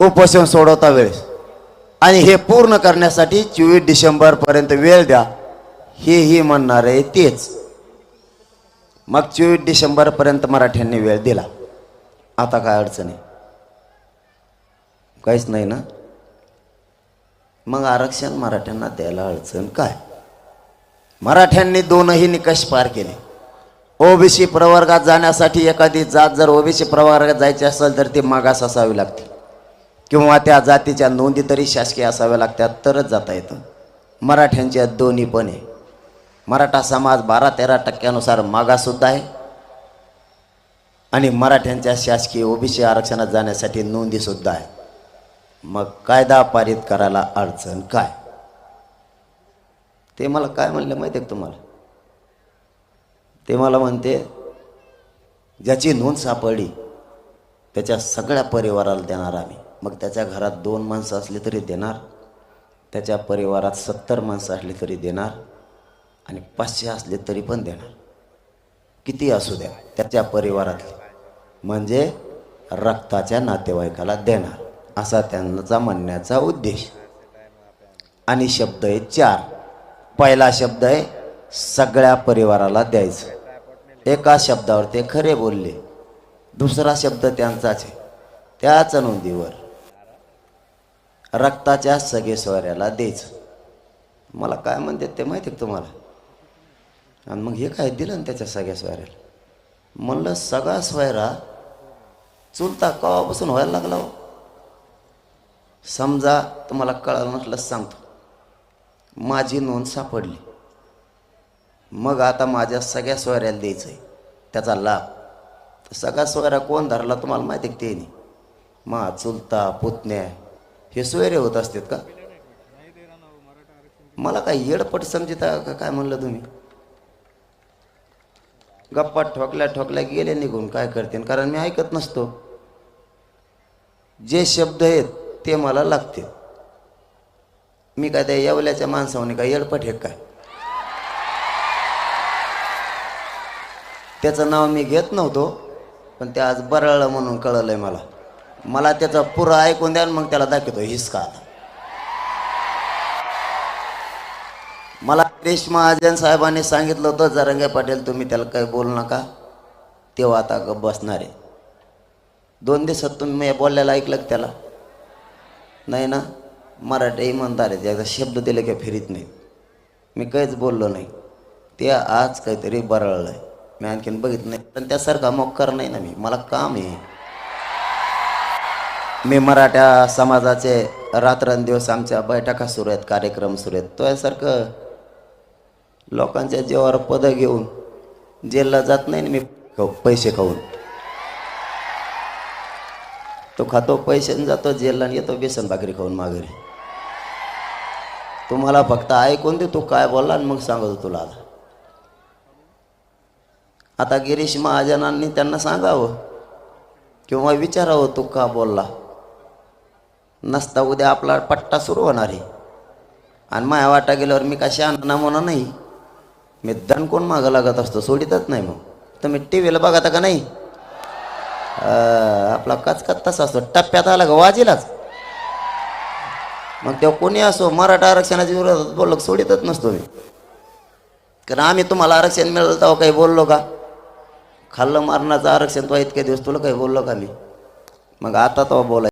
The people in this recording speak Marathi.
उपोषण सोडवता वेळेस, आणि हे पूर्ण करण्यासाठी 24 डिसेंबरपर्यंत वेळ द्या, हेही म्हणणार आहे तेच. मग 24 डिसेंबरपर्यंत मराठ्यांनी वेळ दिला. आता काय अडचण आहे? काहीच नाही ना. मग आरक्षण मराठ्यांना द्यायला अडचण काय? मराठ्यांनी दोनही निकष पार केले. ओबीसी प्रवर्गात जाण्यासाठी एखादी जात जर ओबीसी प्रवर्गात जायची असेल तर ती मागास असावी लागते, किंवा त्या जातीच्या नोंदी तरी शासकीय असाव्या लागतात, तरच जाता येतं. मराठ्यांच्या दोन्ही पण आहे. मराठा समाज 12-13% मागाससुद्धा आहे, आणि मराठ्यांच्या शासकीय ओबीसी आरक्षणात जाण्यासाठी नोंदीसुद्धा आहे. मग कायदा पारित करायला अडचण काय? ते मला काय म्हणले माहिती आहे तुम्हाला? ते मला म्हणते, ज्याची नोंद सापडली त्याच्या सगळ्या परिवाराला देणार आम्ही. मग त्याच्या घरात 2 माणसं असली तरी देणार, त्याच्या परिवारात 70 माणसं असली तरी देणार, आणि 500 असले तरी पण देणार. किती असू द्या, त्याच्या परिवारातले म्हणजे रक्ताच्या नातेवाईकाला देणार, असा त्यांचा म्हणण्याचा उद्देश. आणि शब्द आहे 4. पहिला शब्द आहे सगळ्या परिवाराला द्यायचं. एका शब्दावर ते खरे बोलले. दुसरा शब्द त्यांचाच आहे, त्याच नोंदीवर रक्ताच्या सगळे सोयऱ्याला द्यायचं. मला काय म्हणतात ते माहिती आहे तुम्हाला? आणि मग हे काय दिलं ना त्याच्या सगळ्या सोयऱ्याला? म्हणलं सगळा सोयरा चुलता कवापासून व्हायला लागला हो? समजा तुम्हाला कळलं नसलं सांगतो, माझी नोंद सापडली, मग आता माझ्या सगळ्या सोयऱ्याला द्यायचं आहे त्याचा लाभ. तर सगळा सोयरा कोण धरला तुम्हाला माहिती आहे? ते नाही, मा चुलता पुतण्या हे सोयरे होत असतात का? मला काय येडपट समजता का काय म्हणलं तुम्ही? गप्पा ठोकल्या गेले निघून, काय करते? कारण मी ऐकत नसतो. जे शब्द आहेत ते मला लागते. मी काय त्या येवल्याच्या माणसाने काय येडपट हे काय? त्याचं नाव मी घेत नव्हतो, पण ते आज बरळलं म्हणून कळलंय मला. मला त्याचा पुरा ऐकून द्या, मग त्याला दाखवतो हिसका. आता मला गिरीश महाजन साहेबांनी सांगितलं होतं, जरांगे पाटील तुम्ही त्याला काही बोलू नका, तेव्हा आता गप्प बसणार आहे. 2 दिवसात तुम्ही बोललेलं ऐकलं त्याला नाही ना? मराठी इमानदार आहे, ज्याचा शब्द दिले काही फिरीत नाही. मी काहीच बोललो नाही. ते आज काहीतरी बरळलं आहे, मी आणखीन बघितलं नाही. पण त्यासारखा मोक्कर नाही ना मी, मला काम आहे. मी मराठा समाजाचे रात्रंदिवस आमच्या बैठका सुरू आहेत, कार्यक्रम सुरू आहेत. तो यासारखं लोकांच्या जीवावर पदं घेऊन जेलला जात नाही ना मी, पैसे खाऊन. तो खातो पैसे जातो जेलला, येतो बेसन भाकरी खाऊन माघारी. तुम्हाला फक्त ऐकून दे तू काय बोलला, आणि मग सांगतो तुला. आता गिरीश महाजनांनी त्यांना सांगावं किंवा विचारावं तू का बोलला. नसता उद्या आपला पट्टा सुरू होणार आहे, आणि माया वाटा गेल्यावर मी कशा आणना म्हणा नाही, मी दणकून मागं लागत असतो, सोडितच नाही. मग तुम्ही टी व्हीला बघता का नाही? आपला कचकच तसा असतो, टप्प्यात आला का वाजेलाच. मग तेव्हा कोणी असो, मराठा आरक्षणाच्या विरोधात बोललो सोडितच नसतो मी. कारण आम्ही तुम्हाला आरक्षण मिळालं तेव्हा काही बोललो का? खाल्लं मारणाचं आरक्षण तो इतके दिवस तुला काही बोललो का मी? मग आता तो बोलाय